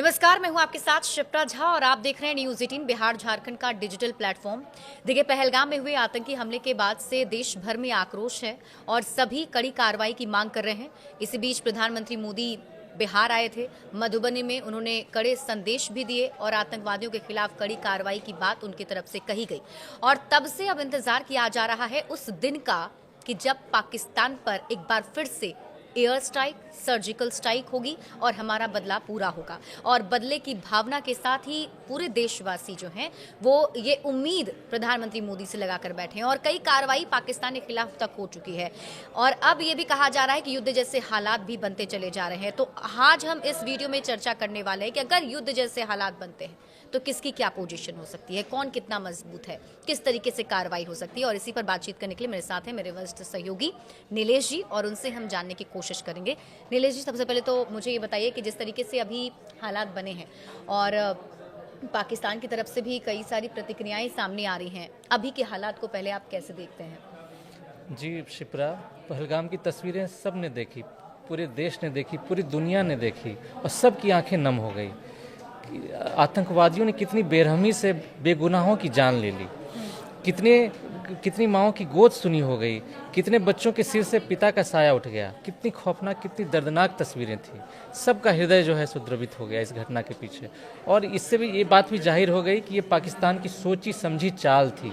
नमस्कार, मैं हूं आपके साथ शिप्रा झा और आप देख रहे हैं न्यूज़ 18 बिहार झारखंड का डिजिटल प्लेटफॉर्म। देखिए, पहलगाम में हुए आतंकी हमले के बाद से देश भर में आक्रोश है और सभी कड़ी कार्रवाई की मांग कर रहे हैं। इसी बीच प्रधानमंत्री मोदी बिहार आए थे। मधुबनी में उन्होंने कड़े संदेश भी दिए और आतंकवादियों के खिलाफ कड़ी कार्रवाई की बात उनकी तरफ से कही गई। और तब से अब इंतजार किया जा रहा है उस दिन का कि जब पाकिस्तान पर एक बार फिर से एयर स्ट्राइक, सर्जिकल स्ट्राइक होगी और हमारा बदला पूरा होगा। और बदले की भावना के साथ ही पूरे देशवासी जो हैं वो ये उम्मीद प्रधानमंत्री मोदी से लगाकर बैठे हैं और कई कार्रवाई पाकिस्तान के खिलाफ तक हो चुकी है। और अब ये भी कहा जा रहा है कि युद्ध जैसे हालात भी बनते चले जा रहे हैं। तो आज हम इस वीडियो में चर्चा करने वाले हैं कि अगर युद्ध जैसे हालात बनते हैं तो किसकी क्या पोजीशन हो सकती है, कौन कितना मजबूत है, किस तरीके से कार्रवाई हो सकती है। और इसी पर बातचीत करने के लिए मेरे साथ हैं मेरे वरिष्ठ सहयोगी नीलेश जी और उनसे हम जानने की कोशिश करेंगे। नीलेश जी, सबसे पहले तो मुझे ये बताइए कि जिस तरीके से अभी हालात बने हैं और पाकिस्तान की तरफ से भी कई सारी प्रतिक्रियाएं सामने आ रही हैं, अभी के हालात को पहले आप कैसे देखते हैं? जी शिप्रा, पहलगाम की तस्वीरें सब ने देखी, पूरे देश ने देखी, पूरी दुनिया ने देखी और सब की आंखें नम हो गई। आतंकवादियों ने कितनी बेरहमी से बेगुनाहों की जान ले ली, कितनी माँओं की गोद सुनी हो गई, कितने बच्चों के सिर से पिता का साया उठ गया। कितनी खौफनाक, कितनी दर्दनाक तस्वीरें थी। सबका हृदय जो है सुद्रवित हो गया इस घटना के पीछे। और इससे भी ये बात भी जाहिर हो गई कि ये पाकिस्तान की सोची समझी चाल थी।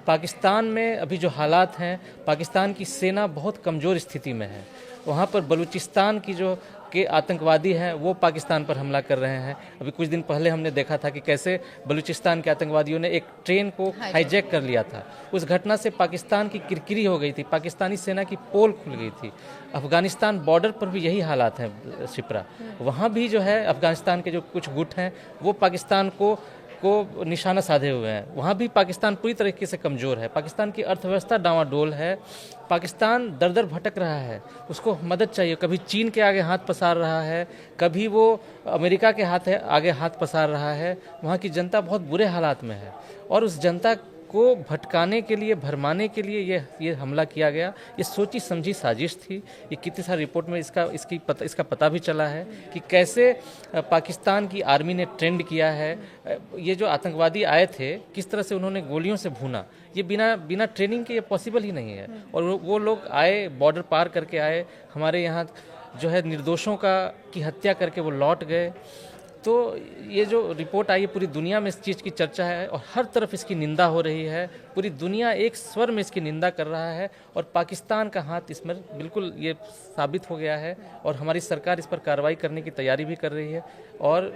पाकिस्तान में अभी जो हालात हैं, पाकिस्तान की सेना बहुत कमज़ोर स्थिति में है। वहाँ पर बलूचिस्तान की जो के आतंकवादी हैं वो पाकिस्तान पर हमला कर रहे हैं। अभी कुछ दिन पहले हमने देखा था कि कैसे बलूचिस्तान के आतंकवादियों ने एक ट्रेन को हाईजैक कर लिया था। उस घटना से पाकिस्तान की किरकिरी हो गई थी, पाकिस्तानी सेना की पोल खुल गई थी। अफगानिस्तान बॉर्डर पर भी यही हालात हैं शिप्रा। वहाँ भी जो है अफगानिस्तान के जो कुछ गुट हैं वो पाकिस्तान को निशाना साधे हुए हैं। वहाँ भी पाकिस्तान पूरी तरीके से कमज़ोर है। पाकिस्तान की अर्थव्यवस्था डावाडोल है। पाकिस्तान दर दर भटक रहा है, उसको मदद चाहिए। कभी चीन के आगे हाथ पसार रहा है, कभी वो अमेरिका के आगे हाथ पसार रहा है। वहाँ की जनता बहुत बुरे हालात में है और उस जनता को भटकाने के लिए, भरमाने के लिए ये हमला किया गया। ये सोची समझी साजिश थी। ये कितनी सारी रिपोर्ट में इसका पता भी चला है कि कैसे पाकिस्तान की आर्मी ने ट्रेंड किया है। ये जो आतंकवादी आए थे, किस तरह से उन्होंने गोलियों से भूना, ये बिना ट्रेनिंग के ये पॉसिबल ही नहीं है। और वो लोग आए, बॉर्डर पार करके आए, हमारे यहाँ जो है निर्दोषों की हत्या करके वो लौट गए। तो ये जो रिपोर्ट आई है, पूरी दुनिया में इस चीज़ की चर्चा है और हर तरफ इसकी निंदा हो रही है। पूरी दुनिया एक स्वर में इसकी निंदा कर रहा है और पाकिस्तान का हाथ इसमें बिल्कुल ये साबित हो गया है। और हमारी सरकार इस पर कार्रवाई करने की तैयारी भी कर रही है और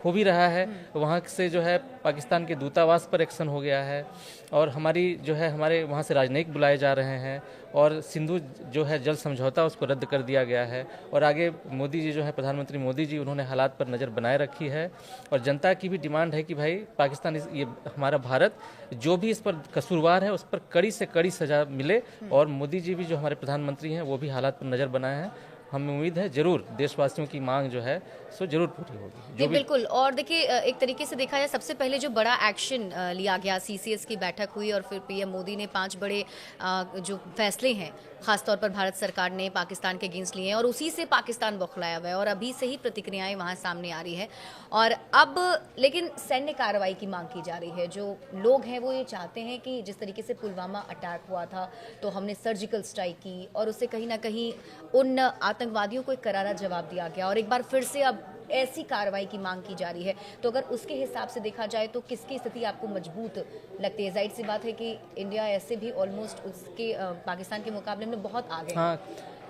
हो भी रहा है। वहाँ से जो है पाकिस्तान के दूतावास पर एक्शन हो गया है और हमारे वहाँ से राजनयिक बुलाए जा रहे हैं और सिंधु जो है जल समझौता उसको रद्द कर दिया गया है। और आगे मोदी जी जो है, प्रधानमंत्री मोदी जी, उन्होंने हालात पर नज़र बनाए रखी है और जनता की भी डिमांड है कि भाई पाकिस्तान, ये हमारा भारत जो भी इस पर कसूरवार है उस पर कड़ी से कड़ी सजा मिले। और मोदी जी भी जो हमारे प्रधानमंत्री हैं वो भी हालात पर नज़र बनाए हैं। हमें उम्मीद है जरूर देशवासियों की मांग जो है सो जरूर पूरी होगी। जी बिल्कुल। और देखिए, एक तरीके से देखा जाए, सबसे पहले जो बड़ा एक्शन लिया गया, सीसीएस की बैठक हुई और फिर पीएम मोदी ने 5 बड़े जो फैसले हैं खासतौर पर भारत सरकार ने पाकिस्तान के अगेंस्ट लिए हैं और उसी से पाकिस्तान बौखलाया हुआ है और अभी से ही प्रतिक्रियाएं वहां सामने आ रही है। और अब लेकिन सैन्य कार्रवाई की मांग की जा रही है। जो लोग हैं वो ये चाहते हैं कि जिस तरीके से पुलवामा अटैक हुआ था तो हमने सर्जिकल स्ट्राइक की और उससे कहीं ना कहीं उन आतंकवादियों को एक करारा जवाब दिया गया और एक बार फिर से अब ऐसी कार्रवाई की मांग की जा रही है। तो अगर उसके हिसाब से देखा जाए तो किसकी स्थिति आपको मजबूत लगती है? जाहिर सी बात है कि इंडिया ऐसे भी ऑलमोस्ट उसके पाकिस्तान के मुकाबले में बहुत आगे है।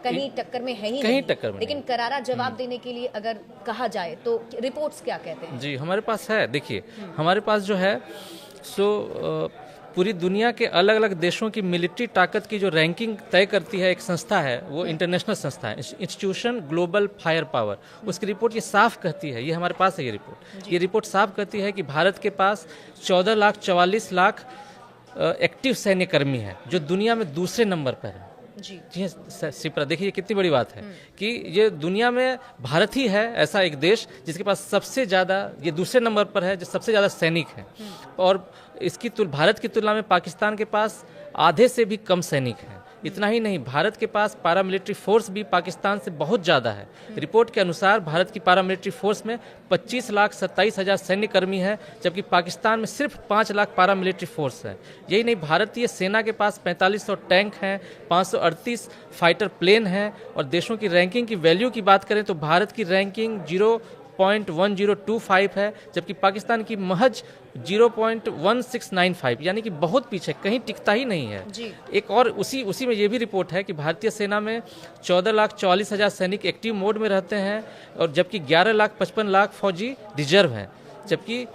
कहीं टक्कर में है ही नहीं, टक्कर में लेकिन करारा जवाब देने के लिए अगर कहा जाए तो रिपोर्ट्स क्या कहते हैं? जी, हमारे पास है। देखिए, हमारे पास जो है सो पूरी दुनिया के अलग अलग देशों की मिलिट्री ताकत की जो रैंकिंग तय करती है एक संस्था है, वो इंटरनेशनल संस्था है, इंस्टीट्यूशन ग्लोबल फायर पावर। उसकी रिपोर्ट ये साफ कहती है, ये हमारे पास है ये रिपोर्ट साफ कहती है कि भारत के पास 14,44 लाख एक्टिव सैन्यकर्मी है जो दुनिया में दूसरे नंबर पर है। जी शिप्रा, देखिए कितनी बड़ी बात है कि ये दुनिया में भारत ही है ऐसा एक देश जिसके पास सबसे ज़्यादा, ये दूसरे नंबर पर है जो सबसे ज़्यादा सैनिक हैं। और भारत की तुलना में पाकिस्तान के पास आधे से भी कम सैनिक हैं। इतना ही नहीं, भारत के पास पारामिलिट्री फोर्स भी पाकिस्तान से बहुत ज़्यादा है। रिपोर्ट के अनुसार भारत की पारामिलिट्री फोर्स में 25,27,000 सैन्यकर्मी है, जबकि पाकिस्तान में सिर्फ 5 लाख पारामिलिट्री फोर्स है। यही नहीं, भारतीय सेना के पास 4500 टैंक हैं, 538 फाइटर प्लेन हैं, और देशों की रैंकिंग की वैल्यू की बात करें तो भारत की रैंकिंग 0.1025 है, जबकि पाकिस्तान की महज 0.1695, यानी कि बहुत पीछे, कहीं टिकता ही नहीं है जी। एक और उसी में ये भी रिपोर्ट है कि भारतीय सेना में 14,40,000 सैनिक एक्टिव मोड में रहते हैं, और जबकि 11,55,00,000 फौजी रिजर्व हैं, जबकि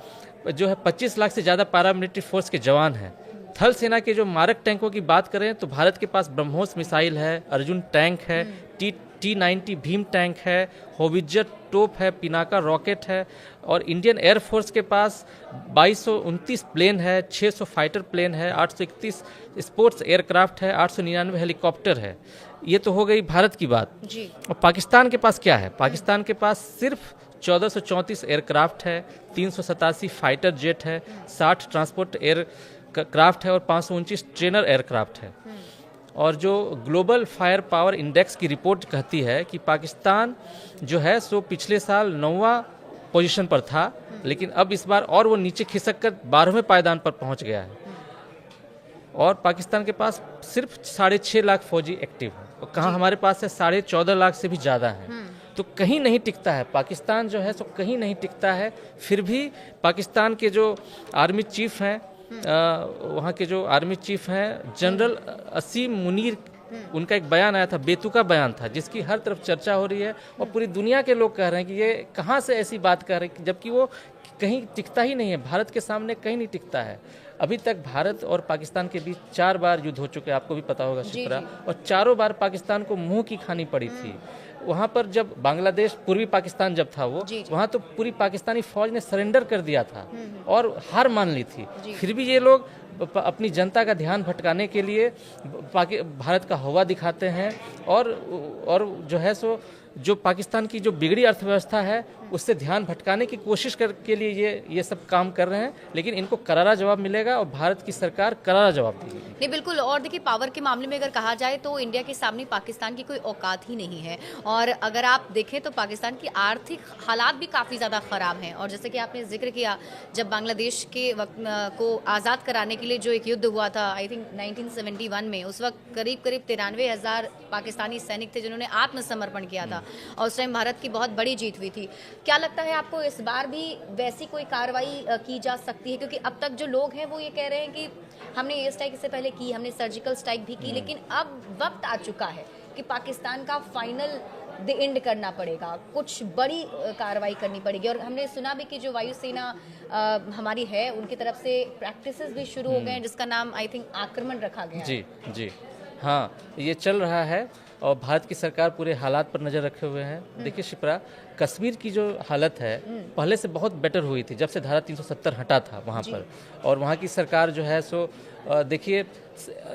जो है 25 लाख से ज़्यादा पारामिलिट्री फोर्स के जवान हैं। थल सेना के जो मारक टैंकों की बात करें तो भारत के पास ब्रह्मोस मिसाइल है, अर्जुन टैंक है, T-90 भीम टैंक है, होवित्जर तोप है, पिनाका रॉकेट है, और इंडियन एयरफोर्स के पास 2229 प्लेन है, 600 फाइटर प्लेन है, 831 स्पोर्ट्स एयरक्राफ्ट है, 899 हेलीकॉप्टर है। ये तो हो गई भारत की बात जी। और पाकिस्तान के पास क्या है? पाकिस्तान के पास सिर्फ 1434 एयरक्राफ्ट है, 387 फाइटर जेट है, 60 ट्रांसपोर्ट एयरक्राफ्ट है और 529 ट्रेनर एयरक्राफ्ट है। और जो ग्लोबल फायर पावर इंडेक्स की रिपोर्ट कहती है कि पाकिस्तान जो है सो पिछले साल 9वां पोजीशन पर था, लेकिन अब इस बार और वो नीचे खिसक कर 12वें पायदान पर पहुंच गया है। और पाकिस्तान के पास सिर्फ 6.5 लाख फौजी एक्टिव है, और कहाँ हमारे पास है 14.5 लाख से भी ज़्यादा है। तो कहीं नहीं टिकता है पाकिस्तान जो है सो कहीं नहीं टिकता है। फिर भी पाकिस्तान के जो आर्मी चीफ हैं, वहाँ के जो आर्मी चीफ हैं जनरल असीम मुनीर, उनका एक बयान आया था, बेतुका बयान था, जिसकी हर तरफ चर्चा हो रही है और पूरी दुनिया के लोग कह रहे हैं कि ये कहाँ से ऐसी बात कह रहे हैं, जबकि वो कहीं टिकता ही नहीं है, भारत के सामने कहीं नहीं टिकता है। अभी तक भारत और पाकिस्तान के बीच 4 बार युद्ध हो चुके हैं, आपको भी पता होगा शिप्रा, और चारों बार पाकिस्तान को मुंह की खानी पड़ी थी। वहाँ पर जब बांग्लादेश पूर्वी पाकिस्तान जब था वो, वहाँ तो पूरी पाकिस्तानी फौज ने सरेंडर कर दिया था और हार मान ली थी। फिर भी ये लोग अपनी जनता का ध्यान भटकाने के लिए भारत का हवा दिखाते हैं, और जो है सो जो पाकिस्तान की जो बिगड़ी अर्थव्यवस्था है उससे ध्यान भटकाने की कोशिश के लिए ये सब काम कर रहे हैं। लेकिन इनको करारा जवाब मिलेगा और भारत की सरकार करारा जवाब देगी। नहीं, बिल्कुल। और देखिए, पावर के मामले में अगर कहा जाए तो इंडिया के सामने पाकिस्तान की कोई औकात ही नहीं है। और अगर आप देखें तो पाकिस्तान की आर्थिक हालात भी काफ़ी ज़्यादा ख़राब हैं। और जैसे कि आपने जिक्र किया, जब बांग्लादेश के वक्त को आज़ाद कराने के लिए जो एक युद्ध हुआ था, आई थिंक 1971 में, उस वक्त करीब 93,000 पाकिस्तानी सैनिक थे जिन्होंने आत्मसमर्पण किया था, और उस टाइम भारत की बहुत बड़ी जीत हुई थी। क्या लगता है आपको इस बार भी वैसी कोई कार्रवाई की जा सकती है? क्योंकि अब तक जो लोग हैं वो ये कह रहे हैं कि हमने एयर स्ट्राइक इससे पहले की, हमने सर्जिकल स्ट्राइक भी की, लेकिन अब वक्त आ चुका है कि पाकिस्तान का फाइनल द एंड करना पड़ेगा, कुछ बड़ी कार्रवाई करनी पड़ेगी। और हमने सुना भी कि जो वायुसेना हमारी है उनकी तरफ से प्रैक्टिसेस भी शुरू हो गए हैं, जिसका नाम आई थिंक आक्रमण रखा गया है। जी हाँ, ये चल रहा है और भारत की सरकार पूरे हालात पर नज़र रखे हुए हैं। देखिए शिप्रा, कश्मीर की जो हालत है पहले से बहुत बेटर हुई थी जब से धारा 370 हटा था वहाँ पर, और वहाँ की सरकार जो है सो देखिए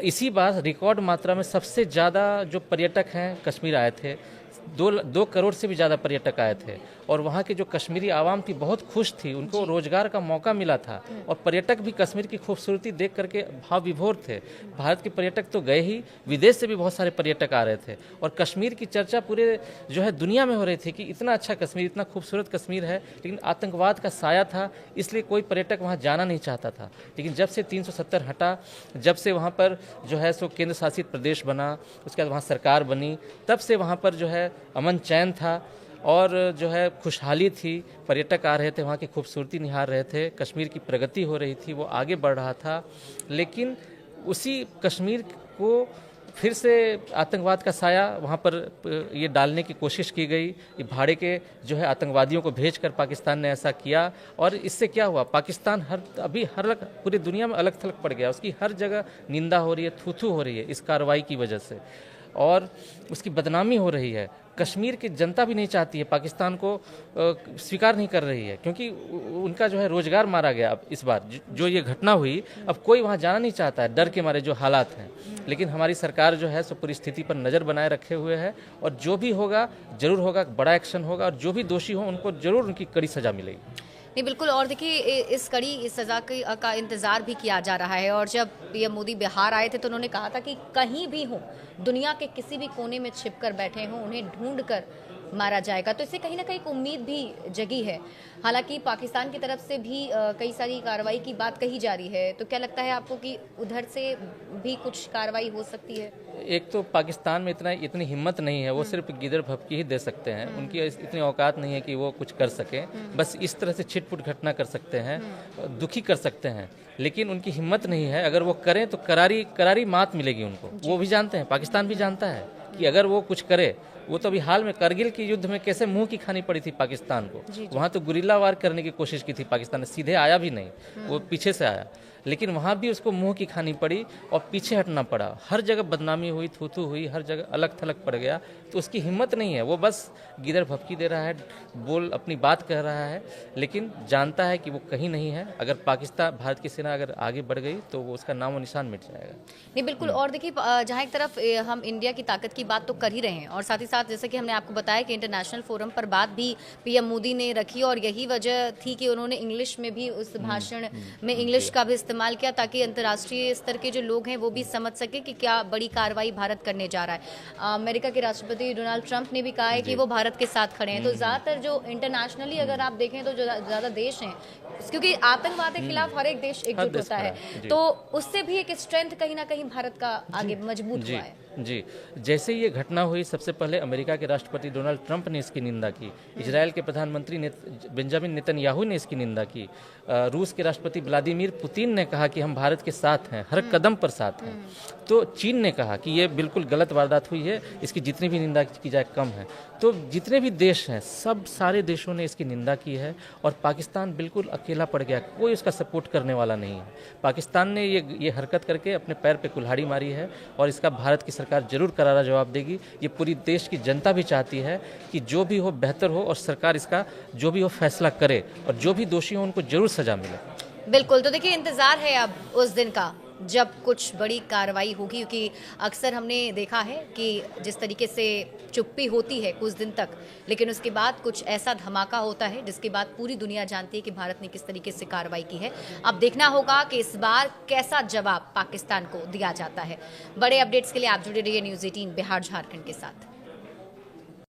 इसी बार रिकॉर्ड मात्रा में सबसे ज़्यादा जो पर्यटक हैं कश्मीर आए थे, 2 करोड़ से भी ज़्यादा पर्यटक आए थे, और वहाँ की जो कश्मीरी आवाम थी बहुत खुश थी, उनको रोजगार का मौका मिला था, और पर्यटक भी कश्मीर की खूबसूरती देख करके भाव विभोर थे। भारत के पर्यटक तो गए ही, विदेश से भी बहुत सारे पर्यटक आ रहे थे, और कश्मीर की चर्चा पूरे जो है दुनिया में हो रही थी कि इतना अच्छा कश्मीर, इतना खूबसूरत कश्मीर है, लेकिन आतंकवाद का साया था, इसलिए कोई पर्यटक वहाँ जाना नहीं चाहता था। लेकिन जब से 370 हटा, जब से वहाँ पर जो है सो केंद्र शासित प्रदेश बना, उसके बाद वहाँ सरकार बनी, तब से वहाँ पर जो है अमन चैन था और जो है खुशहाली थी, पर्यटक आ रहे थे, वहाँ की खूबसूरती निहार रहे थे, कश्मीर की प्रगति हो रही थी, वो आगे बढ़ रहा था। लेकिन उसी कश्मीर को फिर से आतंकवाद का साया वहाँ पर ये डालने की कोशिश की गई। ये भाड़े के जो है आतंकवादियों को भेजकर पाकिस्तान ने ऐसा किया, और इससे क्या हुआ, पाकिस्तान अभी पूरी दुनिया में अलग थलग पड़ गया, उसकी हर जगह निंदा हो रही है, थू हो रही है इस कार्रवाई की वजह से, और उसकी बदनामी हो रही है। कश्मीर की जनता भी नहीं चाहती है, पाकिस्तान को स्वीकार नहीं कर रही है, क्योंकि उनका जो है रोजगार मारा गया। अब इस बार जो ये घटना हुई, अब कोई वहाँ जाना नहीं चाहता है डर के मारे, जो हालात हैं। लेकिन हमारी सरकार जो है सो पूरी स्थिति पर नज़र बनाए रखे हुए है, और जो भी होगा जरूर होगा, बड़ा एक्शन होगा, और जो भी दोषी हो उनको जरूर उनकी कड़ी सजा मिलेगी। नहीं बिल्कुल, और देखिए इस कड़ी इस सज़ा का इंतज़ार भी किया जा रहा है। और जब पीएम मोदी बिहार आए थे तो उन्होंने कहा था कि कहीं भी हो, दुनिया के किसी भी कोने में छिप कर बैठे हों, उन्हें ढूंढ कर मारा जाएगा। तो इससे कहीं ना कहीं एक उम्मीद भी जगी है। हालांकि पाकिस्तान की तरफ से भी कई सारी कार्रवाई की बात कही जा रही है। तो क्या लगता है आपको कि उधर से भी कुछ कार्रवाई हो सकती है? एक तो पाकिस्तान में इतनी हिम्मत नहीं है, वो सिर्फ गिदड़ भभकी ही दे सकते हैं। उनकी इतनी औकात नहीं है कि वो कुछ कर सकें। बस इस तरह से छिटपुट घटना कर सकते हैं, दुखी कर सकते हैं, लेकिन उनकी हिम्मत नहीं है। अगर वो करें तो करारी करारी मात मिलेगी उनको। वो भी जानते हैं, पाकिस्तान भी जानता है कि अगर वो कुछ करे, वो तो अभी हाल में करगिल के युद्ध में कैसे मुंह की खानी पड़ी थी पाकिस्तान को। वहाँ तो गुरिल्ला वार करने की कोशिश की थी पाकिस्तान ने, सीधे आया भी नहीं, वो पीछे से आया, लेकिन वहाँ भी उसको मुंह की खानी पड़ी और पीछे हटना पड़ा। हर जगह बदनामी हुई, थू थू हुई, हर जगह अलग थलग पड़ गया। तो उसकी हिम्मत नहीं है, वो बस गिदड़ भभकी दे रहा है, बोल अपनी बात कह रहा है, लेकिन जानता है कि वो कहीं नहीं है। अगर पाकिस्तान, भारत की सेना अगर आगे बढ़ गई तो वो उसका नामो निशान मिट जाएगा। नहीं बिल्कुल, और देखिए जहाँ एक तरफ हम इंडिया की ताकत की बात तो कर ही रहे हैं, और साथ ही साथ जैसे कि हमने आपको बताया कि इंटरनेशनल फोरम पर बात भी पीएम मोदी ने रखी, और यही वजह थी कि उन्होंने इंग्लिश में भी उस भाषण में इंग्लिश का भी इस्तेमाल किया, ताकि अंतर्राष्ट्रीय स्तर के जो लोग हैं वो भी समझ सके कि क्या बड़ी कार्रवाई भारत करने जा रहा है। अमेरिका के राष्ट्रपति डोनाल्ड ट्रंप ने भी कहा है कि वो भारत के साथ खड़े हैं। तो ज़्यादातर जो इंटरनेशनली अगर आप देखें तो जो ज़्यादा देश हैं, क्योंकि आतंकवाद के खिलाफ हर एक देश एकजुट होता है, तो उससे भी एक स्ट्रेंथ कहीं ना कहीं भारत का आगे मजबूत हुआ है। जी, जैसे ये घटना हुई, सबसे पहले अमेरिका के राष्ट्रपति डोनाल्ड ट्रंप ने इसकी निंदा की, इजराइल के प्रधानमंत्री बेंजामिन नेतन्याहू ने इसकी निंदा की, रूस के राष्ट्रपति व्लादिमीर पुतिन ने कहा कि हम भारत के साथ हैं, हर कदम पर साथ हैं। तो चीन ने कहा कि ये बिल्कुल गलत वारदात हुई है, इसकी जितनी भी निंदा की जाए कम है। तो जितने भी देश हैं, सब सारे देशों ने इसकी निंदा की है, और पाकिस्तान बिल्कुल अकेला पड़ गया, कोई उसका सपोर्ट करने वाला नहीं है। पाकिस्तान ने ये हरकत करके अपने पैर पे कुल्हाड़ी मारी है, और इसका भारत की सरकार जरूर करारा जवाब देगी। ये पूरी देश की जनता भी चाहती है कि जो भी हो बेहतर हो, और सरकार इसका जो भी हो फैसला करे, और जो भी दोषी हो उनको जरूर सजा मिले। बिल्कुल, तो देखिए इंतजार है अब उस दिन का जब कुछ बड़ी कार्रवाई होगी, क्योंकि अक्सर हमने देखा है कि जिस तरीके से चुप्पी होती है कुछ दिन तक, लेकिन उसके बाद कुछ ऐसा धमाका होता है जिसके बाद पूरी दुनिया जानती है कि भारत ने किस तरीके से कार्रवाई की है। अब देखना होगा कि इस बार कैसा जवाब पाकिस्तान को दिया जाता है। बड़े अपडेट्स के लिए आप जुड़े रहिए न्यूज़ 18 बिहार झारखंड के साथ।